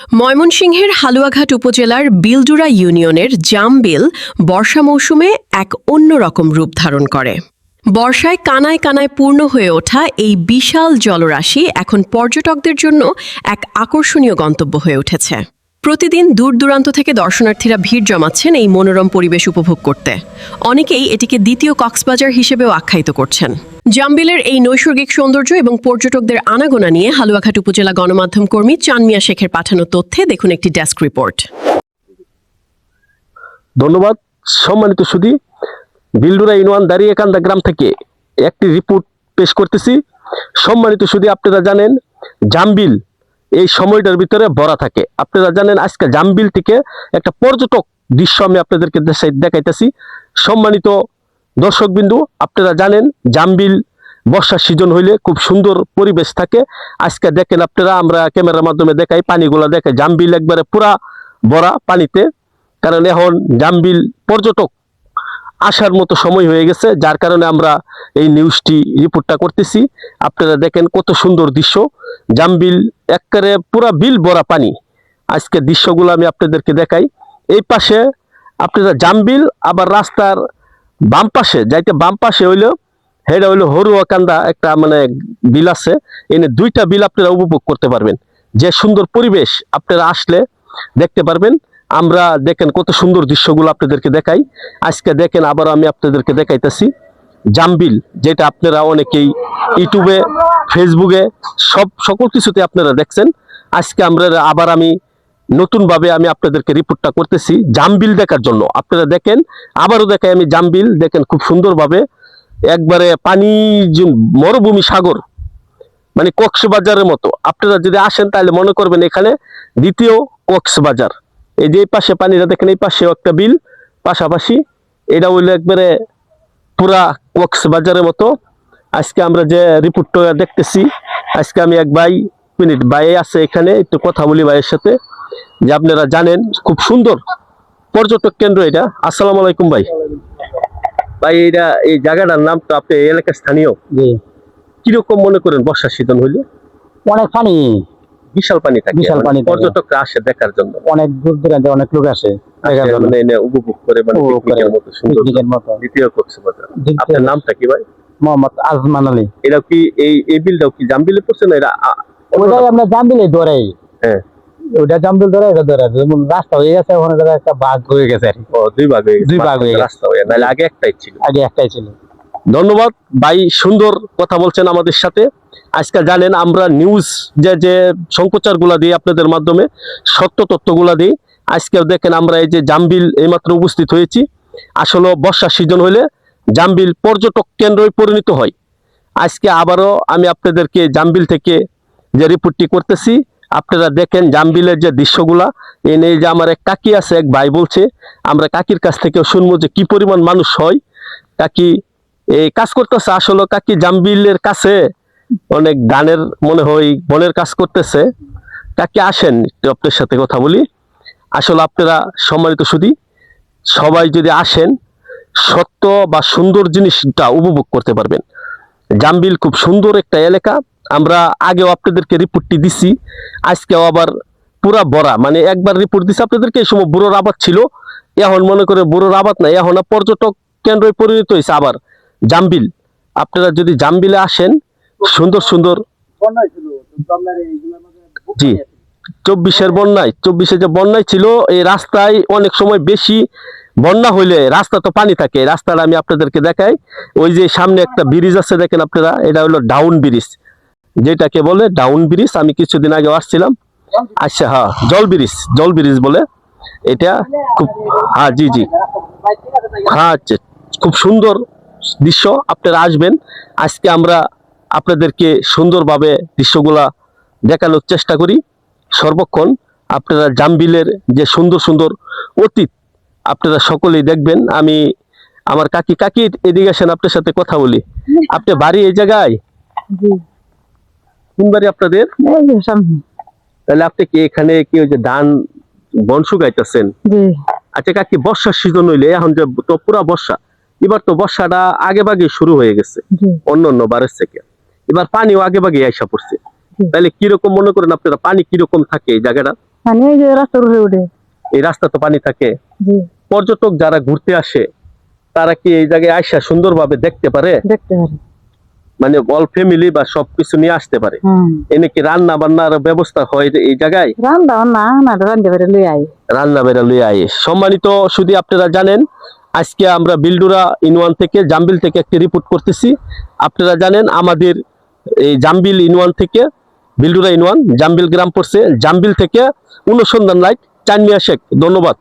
ময়মনসিংহের হালুয়াঘাট উপজেলার বিলডুরা ইউনিয়নের জামবিল বর্ষা মৌসুমে এক অন্যরকম রূপ ধারণ করে। বর্ষায় কানায় কানায় পূর্ণ হয়ে ওঠা এই বিশাল জলরাশি এখন পর্যটকদের জন্য এক আকর্ষণীয় গন্তব্য হয়ে উঠেছে। প্রতিদিন দূর দূরান্ত থেকে দর্শনার্থীরা ভিড় জমাচ্ছেন এই মনোরম পরিবেশ উপভোগ করতে। অনেকেই এটিকে দ্বিতীয় কক্সবাজার হিসেবেও আখ্যায়িত করছেন। জামবিলের এই নৈসর্গিক সৌন্দর্য এবং পর্যটকদের আনাগোনা নিয়ে হালুয়াঘাট উপজেলা গণমাধ্যম কর্মী চানমিয়া শেখের পাঠানো তথ্যে দেখুন একটি ডেস্ক রিপোর্ট। ধন্যবাদ। সম্মানিত সুধী, বিলডুরা ইউনিয়ন দাঁড়িয়েকান্দা গ্রাম থেকে একটি রিপোর্ট পেশ করতেছি। সম্মানিত সুধী, আপনারা জানেন জামবিল এই সময়টার ভিতরে ভরা থাকে। আপনারা জানেন আজকে জামবিল থেকে একটা পর্যটক দৃশ্য আমি আপনাদেরকে দেখাইতেছি। সম্মানিত দর্শকবিন্দু, আপনারা জানেন জামবিল বর্ষার সিজন হইলে খুব সুন্দর পরিবেশ থাকে। আজকে দেখেন আপনারা, আমরা ক্যামেরার মাধ্যমে দেখাই, পানিগুলা দেখে জামবিল একবারে পুরা ভরা পানিতে। কারণ এখন জামবিল পর্যটক আসার মতো সময় হয়ে গেছে, যার কারণে আমরা এই নিউজটি রিপোর্টটা করতেছি। আপনারা দেখেন কত সুন্দর দৃশ্য, জামবিল একবারে পুরা বিল ভরা পানি। আজকে দৃশ্যগুলো আমি আপনাদেরকে দেখাই। এই পাশে আপনারা জামবিল, আবার রাস্তার বাম পাশে যাইতে বাম পাশে হইলো হেডা হইলো হরুয়াকান্দা একটা বিল আছে। এনে দুইটা বিল আপনারা উপভোগ করতে পারবেন। যে সুন্দর পরিবেশ আপনারা আসলে দেখতে পারবেন। আমরা দেখেন কত সুন্দর দৃশ্যগুলো আপনাদেরকে দেখাই। আজকে দেখেন আবার আমি আপনাদেরকে দেখাইতেছি জামবিল, যেটা আপনারা অনেকেই ইউটিউবে, ফেসবুকে সকল কিছুতে আপনারা দেখছেন। আজকে আমি নতুনভাবে আপনাদেরকে রিপোর্টটা করতেছি জামবিল দেখার জন্য। আপনারা দেখেন, আবারও দেখাই আমি জামবিল, দেখেন খুব সুন্দরভাবে একবারে পানি, মরুভূমি সাগর, মানে কক্সবাজারের মতো। আপনারা যদি আসেন তাহলে মনে করবেন এখানে দ্বিতীয় কক্সবাজার। এই যে পাশে পানিটা দেখেন, এই পাশেও একটা বিল পাশাপাশি, এটা হইলো একবারে পুরা কক্সবাজারের মতো। আজকে আমরা যে রিপোর্টটা দেখতেছি, আজকে আমি এক ভাই আছে এখানে, একটু কথা বলি ভাইয়ের সাথে। যে আপনারা জানেন খুব সুন্দর পর্যটক কেন্দ্র এটা। আসসালামু আলাইকুম ভাই। এটা এই জায়গাটার নাম তো আপনি এলাকার স্থানীয়, কিরকম মনে করেন বর্ষা সিজন হইলে? অনেক পানি, বিশাল পানি থাকে, বিশাল পানি, পর্যটকরা আসে দেখার জন্য, অনেক দূর দূরান্তে অনেক লোক আসে উপভোগ করে, পিকনিকের মতো। দ্বিতীয় কক্সবাজার। আপনার নামটা কি ভাই? মোহাম্মদ আজমান আলী। এটা কি এই বিলটাও কি জামবিলে পড়ছে না? এটা ওটাই আমরা জামবিলে ধরাই। হ্যাঁ, ওটা জামবিল ধরে, এটা ধরে। যেমন রাস্তা হয়ে গেছে, ওখানে একটা ভাগ হয়ে গেছে। দুই ভাগ হয়ে গেছে রাস্তা হয়ে, নাহলে আগে একটাই ছিল। ধন্যবাদ ভাই, সুন্দর কথা বলছেন আমাদের সাথে। আজকে জানেন আমরা নিউজ যে সংপ্রচার গুলা দিই আপনাদের মাধ্যমে, সত্য তথ্যগুলা দিই। আজকে দেখেন আমরা এই যে জামবিল এইমাত্র উপস্থিত হয়েছি। আসলে বর্ষা সিজন হলে জামবিল পর্যটক কেন্দ্রে পরিণত হয়। আজকে আবারও আমি আপনাদেরকে জামবিল থেকে যে রিপোর্টটি করতেছি। আপনারা দেখেন জামবিলের যে দৃশ্যগুলা। এনে যে আমার এক কাকি আছে, এক ভাই বলছে, আমরা কাকির কাছ থেকেও শুনবো যে কি পরিমাণ মানুষ হয়। কাকি এই কাজ করতেছে, আসলে কাকি জামবিলের কাছে অনেক ধানের মনে হয় বনের কাজ করতেছে। কাকি আসেন একটু আপনার সাথে কথা বলি। আসলে আপনারা সম্মানিত সুধী, সবাই যদি আসেন সত্য বা সুন্দর জিনিসটা উপভোগ করতে পারবেন। জামবিল খুব সুন্দর একটা এলাকা। আমরা আগেও আপনাদেরকে রিপোর্টটি দিছি, আজকেও আবার পুরা ভরা। মানে একবার রিপোর্ট দিছি আপনাদেরকে, এই সময় বুড়োর আবাদ ছিল, এখন মনে করে বুড়োর আবাদ নাই, এখন পর্যটক কেন্দ্রে পরিণত হয়েছে আবার জামবিল। আপনারা যদি জামবিলে আসেন, সুন্দর সুন্দর। জি, 24 যে বন্যায় ছিল, এই রাস্তায় অনেক সময় বেশি বন্যা হইলে রাস্তা তো পানি থাকে। রাস্তাটা আমি আপনাদেরকে দেখাই। ওই যে সামনে একটা ব্রিজ আছে দেখেন আপনারা, এটা হলো ডাউন ব্রিজ, যেটাকে বলে ডাউন ব্রিজ। আমি কিছুদিন আগে আসছিলাম। আচ্ছা, হ্যাঁ, জল ব্রিজ বলে এটা। খুব, হ্যাঁ, জি, হ্যাঁ, খুব সুন্দর দৃশ্য। আপনারা আসবেন। আজকে আমরা আপনাদেরকে সুন্দরভাবে দৃশ্যগুলা দেখানোর চেষ্টা করি সর্বক্ষণ। আপনারা জামবিলের যে সুন্দর সুন্দর অতীত আপনারা সকলেই দেখবেন। আমি আমার কাকি এদিকে আসেন, আপনার সাথে কথা বলি। আপনি বাড়ি এই জায়গায়? কোন বাড়ি আপনাদের? তাহলে আপনি কি এখানে কি ওই যে ধান বন শুকাইতেছেন? আচ্ছা কাকি, বর্ষার সিজন হইলে এখন যে তো পুরা বর্ষা, এবার তো বর্ষাটা আগে ভাগে শুরু হয়ে গেছে অন্য বারের থেকে। এবার পানিও আগে ভাগে আইসা পড়ছে। তাহলে কিরকম মনে করেন আপনারা, পানি কিরকম থাকে এই জায়গাটা? পানি এই যে রাস্তার উপরে উঠে। এই রাস্তা তো পানি থাকে। জি, পর্যটক যারা ঘুরতে আসে তারা কি এই জায়গায় আইসা সুন্দরভাবে দেখতে পারে? দেখতে পারি। মানে অল ফ্যামিলি বা সবকিছু নিয়ে আসতে পারে? এনে কি রান্না বান্নার ব্যবস্থা হয় এই জায়গায়? রান্না না রান্ধতে পারে লই আই। রান্না বেড়া লইয়া আয়ে। সম্মানিত শুধু আপনারা জানেন, আজকে আমরা বিলডুরা ইউনিয়ন থেকে, জামবিল থেকে একটি রিপোর্ট করতেছি। আপনারা জানেন আমাদের এই জামবিল ইউনিয়ন থেকে, বিলডুরা ইউনিয়ন জামবিল গ্রাম পড়ছে, জামবিল থেকে অনুসন্ধান লাইট চানমিয়া শেখ। ধন্যবাদ।